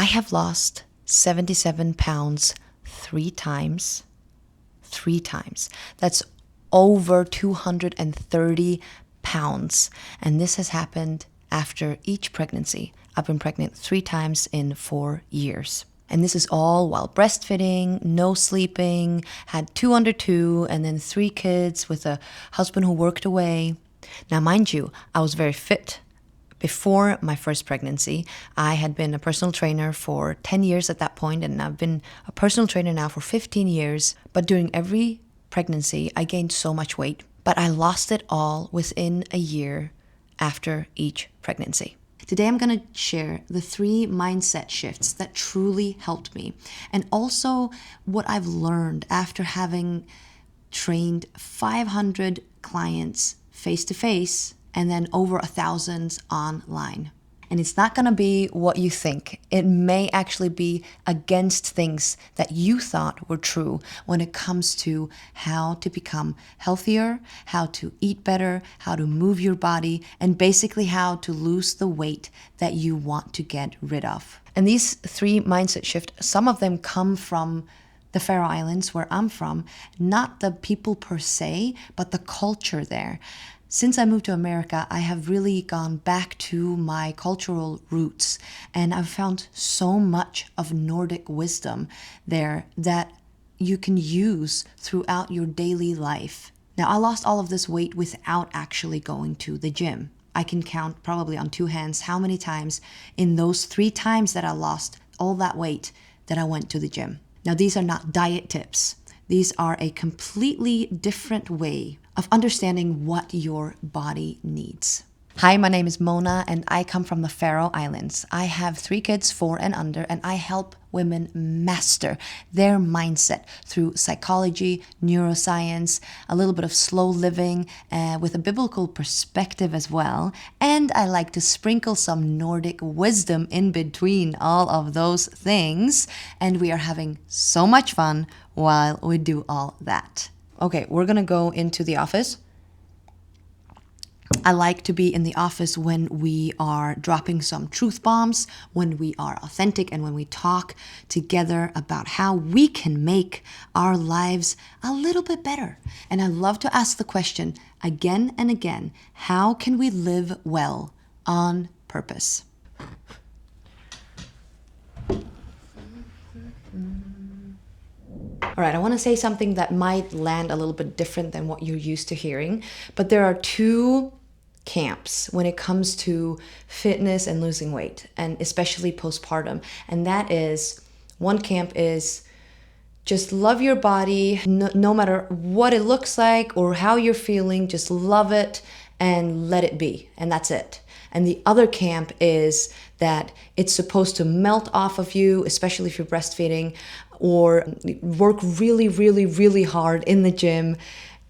I have lost 77 pounds 3 times. 3 times. That's over 230 pounds. And this has happened after each pregnancy. I've been pregnant 3 times in 4 years. And this is all while breastfeeding, no sleeping, had 2 under 2, and then 3 kids with a husband who worked away. Now, mind you, I was very fit. Before my first pregnancy, I had been a personal trainer for 10 years at that point, and I've been a personal trainer now for 15 years. But during every pregnancy, I gained so much weight, but I lost it all within a year after each pregnancy. Today, I'm going to share the 3 mindset shifts that truly helped me, and also what I've learned after having trained 500 clients face-to-face and then over 1,000 online. And it's not going to be what you think. It may actually be against things that you thought were true when it comes to how to become healthier, how to eat better, how to move your body, and basically how to lose the weight that you want to get rid of. And these 3 mindset shifts, some of them come from the Faroe Islands, where I'm from, not the people per se, but the culture there. Since I moved to America, I have really gone back to my cultural roots, and I've found so much of Nordic wisdom there that you can use throughout your daily life. Now, I lost all of this weight without actually going to the gym. I can count probably on 2 hands how many times in those 3 times that I lost all that weight that I went to the gym. Now, these are not diet tips. These are a completely different way of understanding what your body needs. Hi, my name is Mona, and I come from the Faroe Islands. I have 3 kids, 4 and under, and I help women master their mindset through psychology, neuroscience, a little bit of slow living, with a biblical perspective as well. And I like to sprinkle some Nordic wisdom in between all of those things. And we are having so much fun while we do all that. Okay, we're gonna go into the office. I like to be in the office when we are dropping some truth bombs, when we are authentic, and when we talk together about how we can make our lives a little bit better. And I love to ask the question again and again, how can we live well on purpose? All right, I want to say something that might land a little bit different than what you're used to hearing, but there are 2 camps when it comes to fitness and losing weight, and especially postpartum. And that is, one camp is just love your body, no matter what it looks like or how you're feeling, just love it and let it be, and that's it. And the other camp is that it's supposed to melt off of you, especially if you're breastfeeding, or work really, really, really hard in the gym.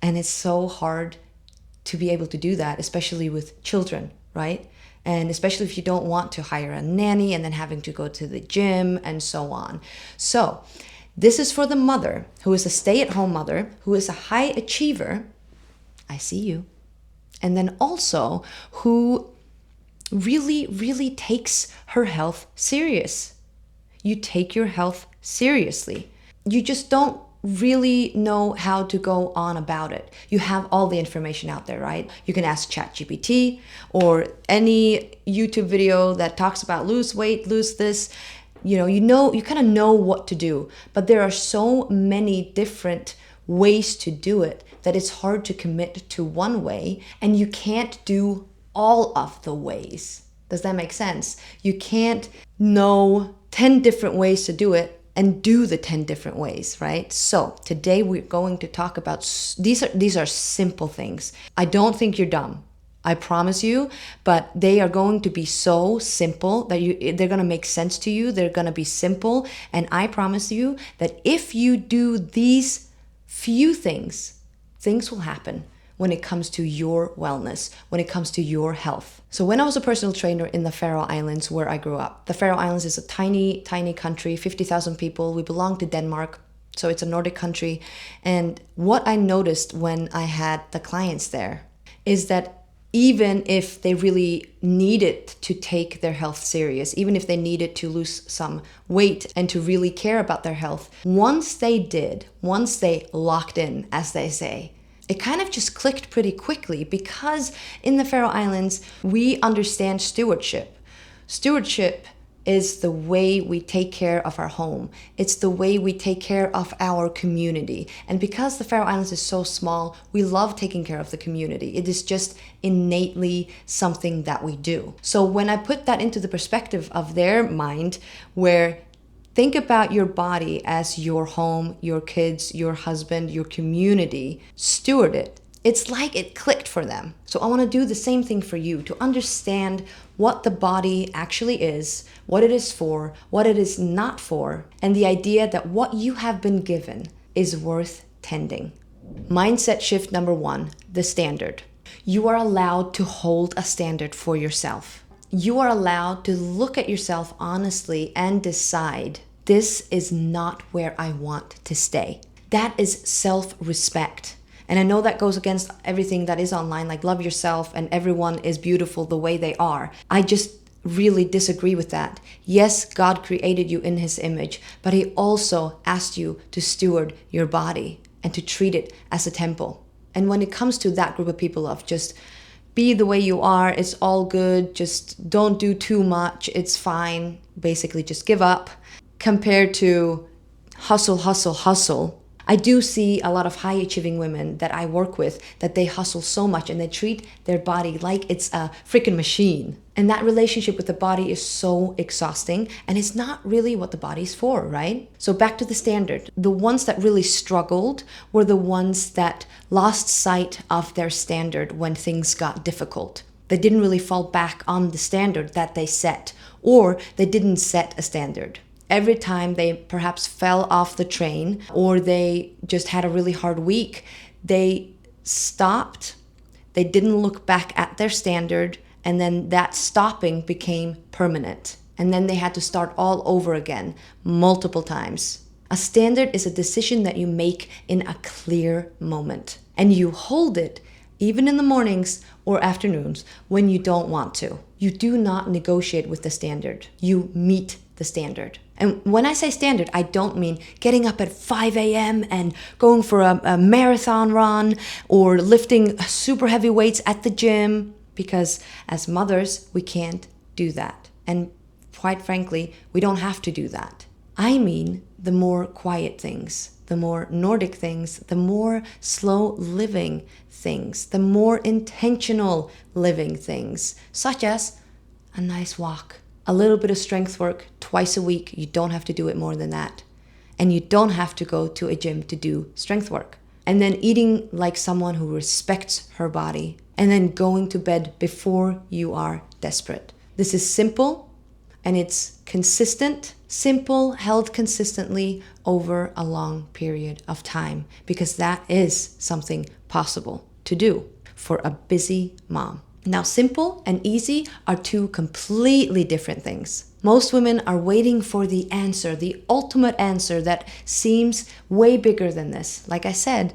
And it's so hard to be able to do that, especially with children, right? And especially if you don't want to hire a nanny and then having to go to the gym and so on. So this is for the mother who is a stay-at-home mother, who is a high achiever. I see you. And then also who really, really takes her health serious. You take your health seriously. You just don't really know how to go on about it. You have all the information out there, right? You can ask ChatGPT or any YouTube video that talks about lose weight, lose this. You kind of know what to do, but there are so many different ways to do it that it's hard to commit to one way, and you can't do all of the ways. Does that make sense? You can't know 10 different ways to do it and do the 10 different ways, right? So today we're going to talk about, these are simple things. I don't think you're dumb, I promise you, but they are going to be so simple that they're going to make sense to you. They're going to be simple. And I promise you that if you do these few things, things will happen when it comes to your wellness, when it comes to your health. So when I was a personal trainer in the Faroe Islands, where I grew up, the Faroe Islands is a tiny, tiny country, 50,000 people. We belong to Denmark, so it's a Nordic country. And what I noticed when I had the clients there is that even if they really needed to take their health serious, even if they needed to lose some weight and to really care about their health, once they locked in, as they say, it kind of just clicked pretty quickly, because in the Faroe Islands, we understand stewardship. Stewardship is the way we take care of our home. It's the way we take care of our community. And because the Faroe Islands is so small, we love taking care of the community. It is just innately something that we do. So when I put that into the perspective of their mind, where think about your body as your home, your kids, your husband, your community, steward it. It's like it clicked for them. So I want to do the same thing for you, to understand what the body actually is, what it is for, what it is not for, and the idea that what you have been given is worth tending. Mindset shift number 1, the standard. You are allowed to hold a standard for yourself. You are allowed to look at yourself honestly and decide, this is not where I want to stay. That is self-respect. And I know that goes against everything that is online, like love yourself and everyone is beautiful the way they are. I just really disagree with that. Yes, God created you in His image, but He also asked you to steward your body and to treat it as a temple. And when it comes to that group of people of just be the way you are, it's all good, just don't do too much, it's fine, basically just give up, compared to hustle, hustle, hustle. I do see a lot of high achieving women that I work with that they hustle so much and they treat their body like it's a freaking machine. And that relationship with the body is so exhausting, and it's not really what the body's for, right? So back to the standard. The ones that really struggled were the ones that lost sight of their standard when things got difficult. They didn't really fall back on the standard that they set, or they didn't set a standard. Every time they perhaps fell off the train or they just had a really hard week, they stopped, they didn't look back at their standard, and then that stopping became permanent. And then they had to start all over again, multiple times. A standard is a decision that you make in a clear moment, and you hold it even in the mornings or afternoons when you don't want to. You do not negotiate with the standard. You meet the standard. And when I say standard, I don't mean getting up at 5 a.m. and going for a marathon run or lifting super heavy weights at the gym, because as mothers, we can't do that. And quite frankly, we don't have to do that. I mean the more quiet things, the more Nordic things, the more slow living things, the more intentional living things, such as a nice walk, a little bit of strength work twice a week. You don't have to do it more than that. And you don't have to go to a gym to do strength work. And then eating like someone who respects her body. And then going to bed before you are desperate. This is simple and it's consistent. Simple, held consistently over a long period of time. Because that is something possible to do for a busy mom. Now, simple and easy are two completely different things. Most women are waiting for the answer, the ultimate answer that seems way bigger than this. Like I said,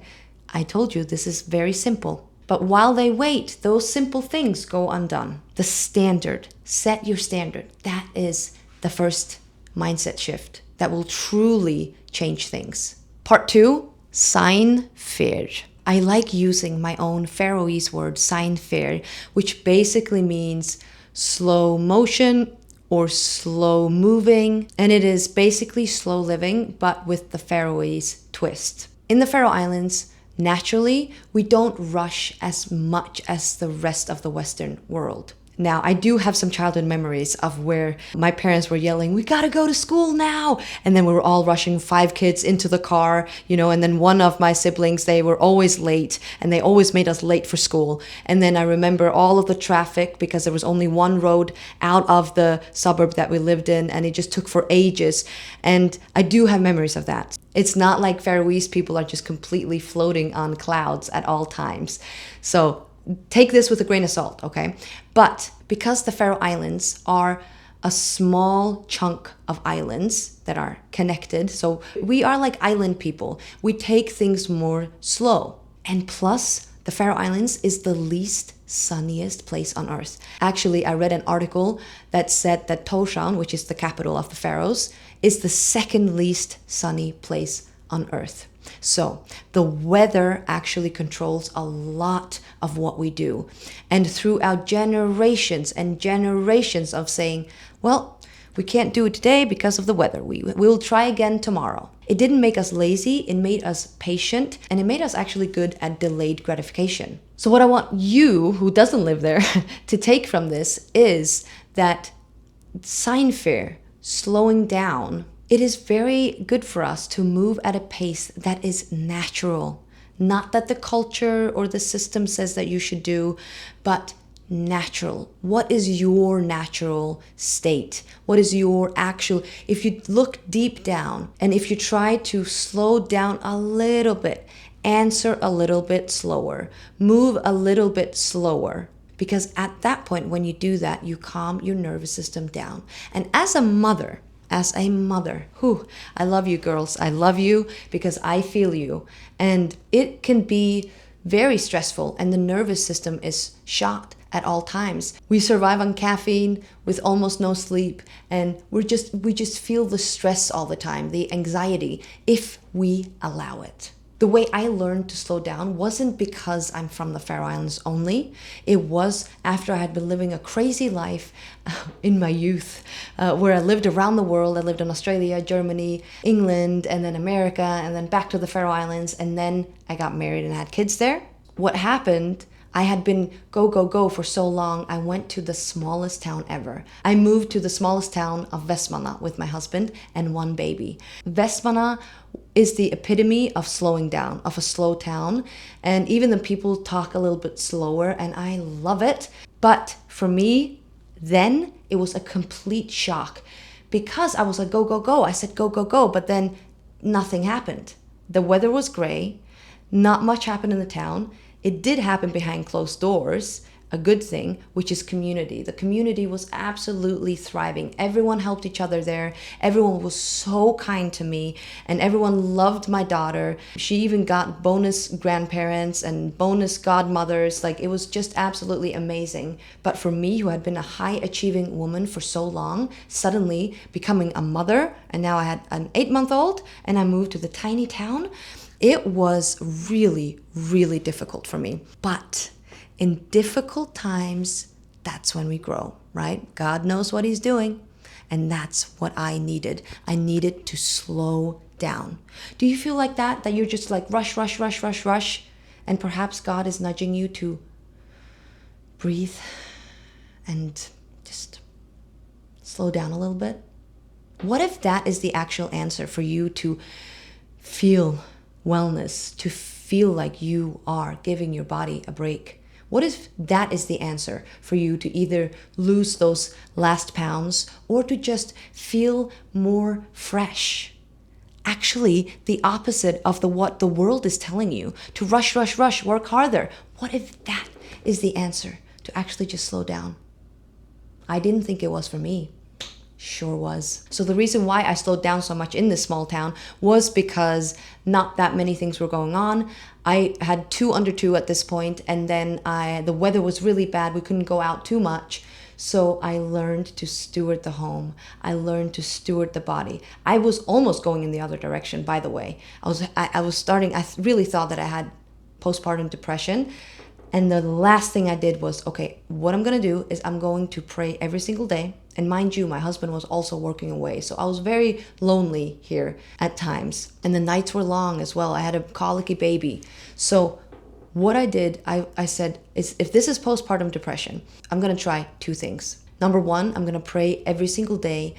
I told you this is very simple. But while they wait, those simple things go undone. The standard, set your standard. That is the first mindset shift that will truly change things. Part 2, Seinferð. I like using my own Faroese word, Seinferð, which basically means slow motion or slow moving. And it is basically slow living, but with the Faroese twist. In the Faroe Islands, naturally, we don't rush as much as the rest of the Western world. Now, I do have some childhood memories of where my parents were yelling, "We gotta go to school now!" And then we were all rushing 5 kids into the car, and then one of my siblings, they were always late and they always made us late for school. And then I remember all of the traffic because there was only one road out of the suburb that we lived in and it just took for ages. And I do have memories of that. It's not like Faroese people are just completely floating on clouds at all times. So take this with a grain of salt, okay? But because the Faroe Islands are a small chunk of islands that are connected, so we are like island people. We take things more slow. And plus, the Faroe Islands is the least sunniest place on earth. Actually, I read an article that said that Tórshavn, which is the capital of the Faroes, is the second least sunny place on earth. So the weather actually controls a lot of what we do. And throughout generations and generations of saying, well, we can't do it today because of the weather. We'll try again tomorrow. It didn't make us lazy, it made us patient, and it made us actually good at delayed gratification. So what I want you, who doesn't live there, to take from this is that Seinferð, slowing down, it is very good for us to move at a pace that is natural. Not that the culture or the system says that you should do, but natural. What is your natural state? What is your actual, if you look deep down and if you try to slow down a little bit, answer a little bit slower, move a little bit slower, because at that point when you do that, you calm your nervous system down. And as a mother, I love you girls. I love you because I feel you. And it can be very stressful and the nervous system is shot at all times. We survive on caffeine with almost no sleep, and we just feel the stress all the time, the anxiety, if we allow it. The way I learned to slow down wasn't because I'm from the Faroe Islands only. It was after I had been living a crazy life in my youth, where I lived around the world. I lived in Australia, Germany, England, and then America, and then back to the Faroe Islands. And then I got married and had kids there. What happened, I had been go for so long, I went to the smallest town ever. I moved to the smallest town of Vestmanna with my husband and one baby. Vestmanna is the epitome of slowing down, of a slow town. And even the people talk a little bit slower, and I love it. But for me, then it was a complete shock because I was like, go. I said, go. But then nothing happened. The weather was gray. Not much happened in the town. It did happen behind closed doors, a good thing, which is community. The community was absolutely thriving. Everyone helped each other there. Everyone was so kind to me, and everyone loved my daughter. She even got bonus grandparents and bonus godmothers. Like, it was just absolutely amazing. But for me, who had been a high achieving woman for so long, suddenly becoming a mother, and now I had an 8-month-old, and I moved to the tiny town, it was really, really difficult for me. But in difficult times, that's when we grow, right? God knows what he's doing. And that's what I needed. I needed to slow down. Do you feel like that? That you're just like rush. And perhaps God is nudging you to breathe and just slow down a little bit? What if that is the actual answer for you to feel wellness, to feel like you are giving your body a break? What if that is the answer for you to either lose those last pounds or to just feel more fresh? Actually, the opposite of what the world is telling you, to rush, work harder. What if that is the answer, to actually just slow down? I didn't think it was for me. Sure was. So the reason why I slowed down so much in this small town was because not that many things were going on. I had 2 under 2 at this point, and then the weather was really bad. We couldn't go out too much. So I learned to steward the home. I learned to steward the body. I was almost going in the other direction, by the way. I really thought that I had postpartum depression. And the last thing I did was, okay, what I'm going to do is I'm going to pray every single day. And mind you, my husband was also working away. So I was very lonely here at times. And the nights were long as well. I had a colicky baby. So what I did, I said, if this is postpartum depression, I'm going to try 2 things. Number 1, I'm going to pray every single day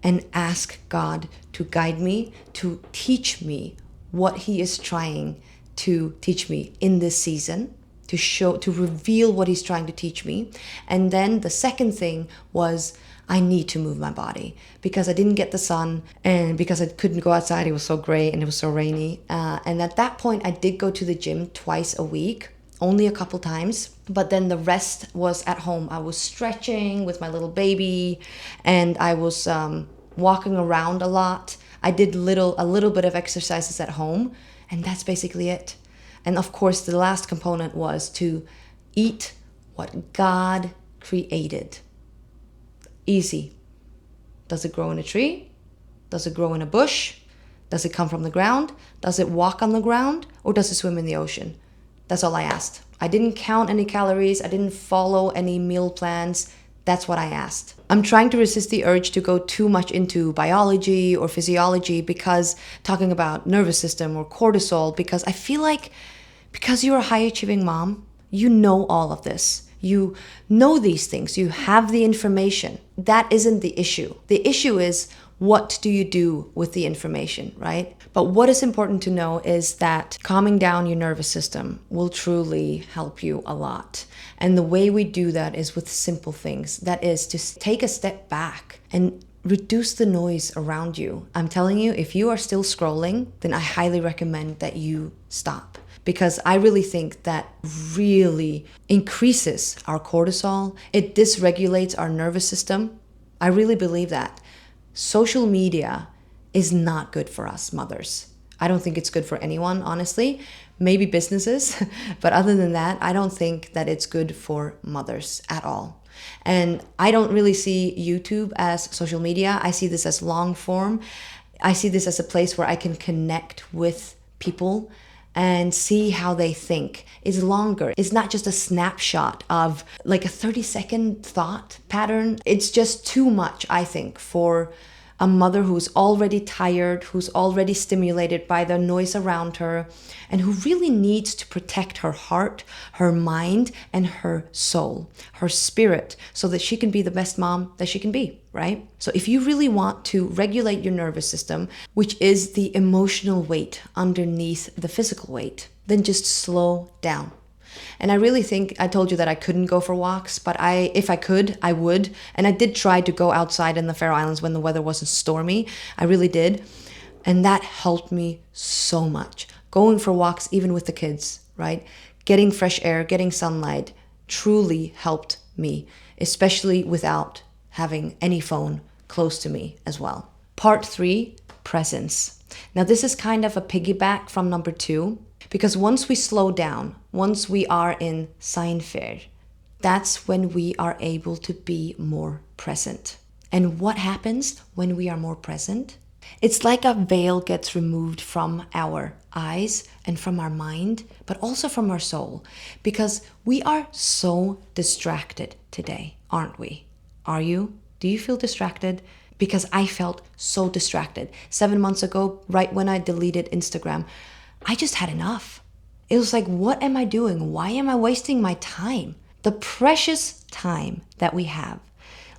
and ask God to guide me, to teach me what he is trying to teach me in this season, to reveal what he's trying to teach me. And then the second thing was, I need to move my body because I didn't get the sun and because I couldn't go outside. It was so gray and it was so rainy. And at that point, I did go to the gym twice a week, only a couple times. But then the rest was at home. I was stretching with my little baby, and I was walking around a lot. I did a little bit of exercises at home. And that's basically it. And of course, the last component was to Eat what God created. Easy. Does it grow in a tree? Does it grow in a bush? Does it come from the ground? Does it walk on the ground? Or does it swim in the ocean? That's all I asked. I didn't count any calories. I didn't follow any meal plans. That's what I asked. I'm trying to resist the urge to go too much into biology or physiology because talking about nervous system or cortisol, because I feel like because you're a high achieving mom, you know all of this. You know these things. You have the information. That isn't the issue. The issue is, what do you do with the information, right? But what is important to know is that calming down your nervous system will truly help you a lot. And the way we do that is with simple things. That is to take a step back and reduce the noise around you. I'm telling you, if you are still scrolling, then I highly recommend that you stop. Because I really think that really increases our cortisol. It dysregulates our nervous system. I really believe that. Social media is not good for us mothers. I don't think it's good for anyone, honestly. Maybe businesses, but other than that, I don't think that it's good for mothers at all. And I don't really see YouTube as social media. I see this as long form. I see this as a place where I can connect with people and see how they think. It's longer. It's not just a snapshot of like a 30-second thought pattern. It's just too much, I think, for a mother who's already tired, who's already stimulated by the noise around her, and who really needs to protect her heart, her mind, and her soul, her spirit, so that she can be the best mom that she can be, right? So if you really want to regulate your nervous system, which is the emotional weight underneath the physical weight, then just slow down. And I really think, I told you that I couldn't go for walks, but if I could, I would. And I did try to go outside in the Faroe Islands when the weather wasn't stormy. I really did. And that helped me so much. Going for walks, even with the kids, right? Getting fresh air, getting sunlight truly helped me, especially without having any phone close to me as well. Part 3, presence. Now this is kind of a piggyback from number 2. Because once we slow down, once we are in Seinferð, that's when we are able to be more present. And what happens when we are more present? It's like a veil gets removed from our eyes and from our mind, but also from our soul. Because we are so distracted today, aren't we? Are you? Do you feel distracted? Because I felt so distracted. 7 months ago, right when I deleted Instagram, I just had enough. It was like, what am I doing? Why am I wasting my time? The precious time that we have.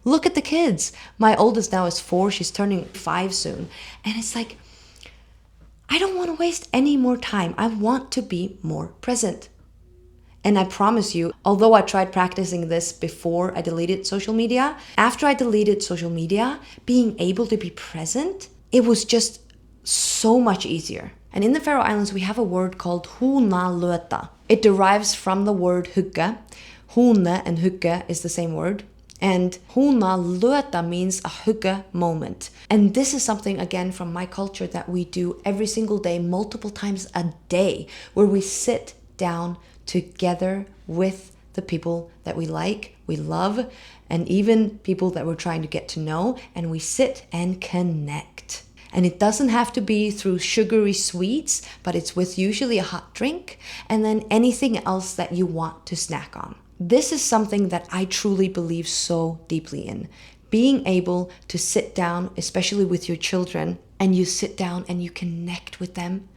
Look at the kids. My oldest now is 4. She's turning 5 soon. And it's like, I don't want to waste any more time. I want to be more present. And I promise you, although I tried practicing this before I deleted social media, after I deleted social media, being able to be present, it was just so much easier. And in the Faroe Islands, we have a word called húnalöta. It derives from the word hugga. Húne and hugga is the same word. And húnalöta means a hugga moment. And this is something, again, from my culture that we do every single day, multiple times a day, where we sit down together with the people that we like, we love, and even people that we're trying to get to know, and we sit and connect. And it doesn't have to be through sugary sweets, but it's with usually a hot drink and then anything else that you want to snack on. This is something that I truly believe so deeply in. Being able to sit down, especially with your children, and you sit down and you connect with them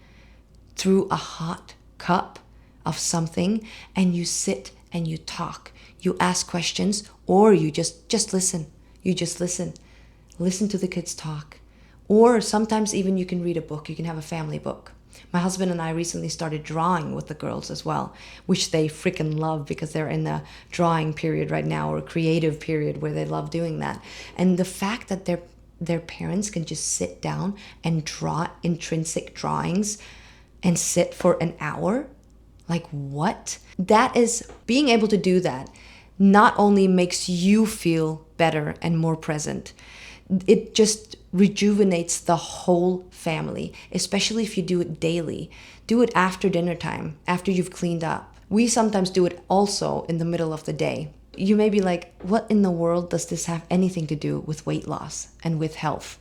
through a hot cup of something, and you sit and you talk. You ask questions, or you just listen. You just listen. Listen to the kids talk. Or sometimes even you can read a book. You can have a family book. My husband and I recently started drawing with the girls as well, which they freaking love because they're in a drawing period right now, or a creative period where they love doing that. And the fact that their parents can just sit down and draw intrinsic drawings and sit for an hour, like what? That is, being able to do that not only makes you feel better and more present, it just rejuvenates the whole family, especially if you do it daily. Do it after dinner time, after you've cleaned up. We sometimes do it also in the middle of the day. You may be like, what in the world does this have anything to do with weight loss and with health?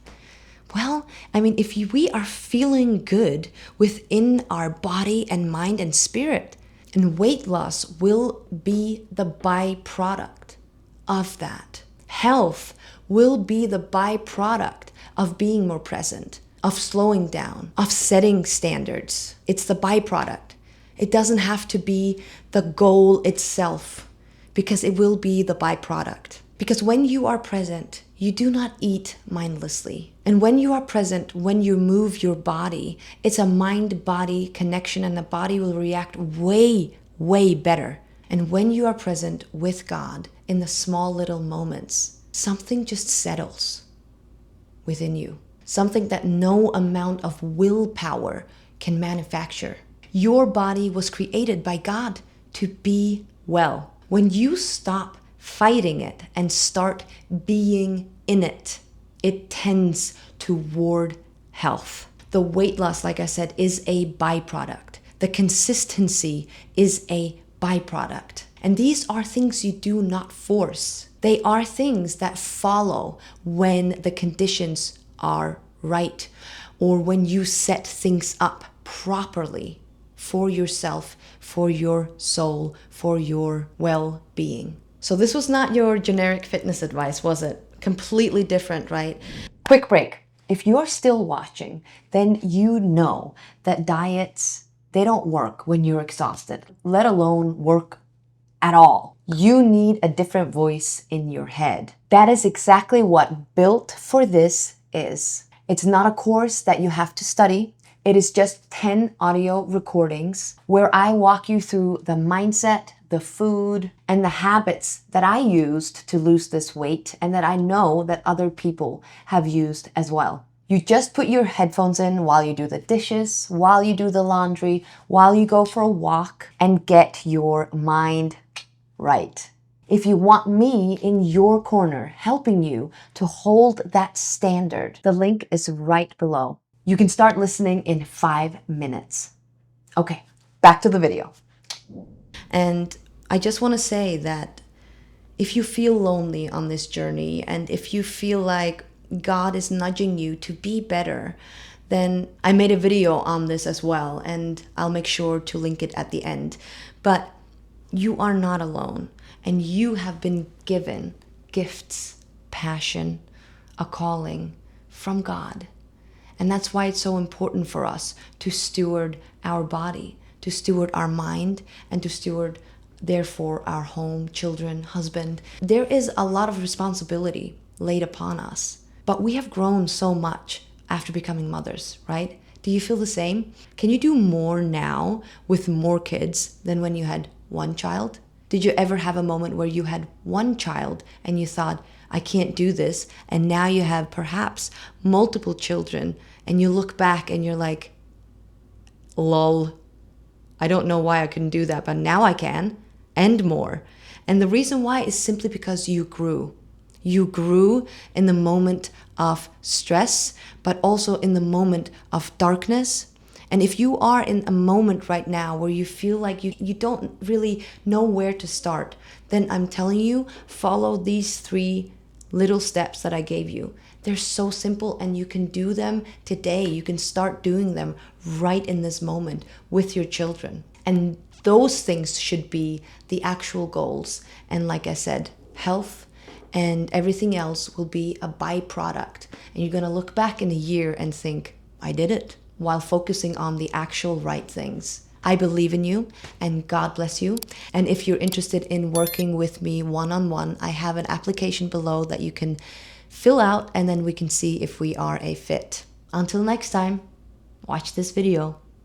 Well, I mean, if we are feeling good within our body and mind and spirit, and weight loss will be the byproduct of that. Health will be the byproduct of being more present, of slowing down, of setting standards. It's the byproduct. It doesn't have to be the goal itself, because it will be the byproduct. Because when you are present, you do not eat mindlessly. And when you are present, when you move your body, it's a mind-body connection, and the body will react way, way better. And when you are present with God in the small little moments, something just settles within you. Something that no amount of willpower can manufacture. Your body was created by God to be well. When you stop fighting it and start being in it, it tends toward health. The weight loss, like I said, is a byproduct. The consistency is a byproduct. And these are things you do not force. They are things that follow when the conditions are right, or when you set things up properly for yourself, for your soul, for your well-being. So this was not your generic fitness advice, was it? Completely different, right? Quick break. If you're still watching, then you know that diets, they don't work when you're exhausted, let alone work at all. You need a different voice in your head. That is exactly what Built for This is. It's not a course that you have to study. It is just 10 audio recordings where I walk you through the mindset, the food, and the habits that I used to lose this weight, and that I know that other people have used as well. You just put your headphones in while you do the dishes, while you do the laundry, while you go for a walk, and get your mind right. If you want me in your corner, helping you to hold that standard, the link is right below. You can start listening in 5 minutes. Okay, back to the video. And I just want to say that if you feel lonely on this journey, and if you feel like God is nudging you to be better, then I made a video on this as well, and I'll make sure to link it at the end. But you are not alone, and you have been given gifts, passion, a calling from God. And that's why it's so important for us to steward our body, to steward our mind, and to steward, therefore, our home, children, husband. There is a lot of responsibility laid upon us, but we have grown so much after becoming mothers, right? Do you feel the same? Can you do more now with more kids than when you had one child? Did you ever have a moment where you had one child and you thought, I can't do this, and now you have perhaps multiple children, and you look back and you're like, lol, I don't know why I couldn't do that, but now I can, and more. And the reason why is simply because you grew. You grew in the moment of stress, but also in the moment of darkness. And if you are in a moment right now where you feel like you don't really know where to start, then I'm telling you, follow these 3 little steps that I gave you. They're so simple, and you can do them today. You can start doing them right in this moment with your children. And those things should be the actual goals. And like I said, health and everything else will be a byproduct. And you're going to look back in a year and think, I did it, while focusing on the actual right things. I believe in you, and God bless you. And if you're interested in working with me one-on-one, I have an application below that you can fill out, and then we can see if we are a fit. Until next time, watch this video.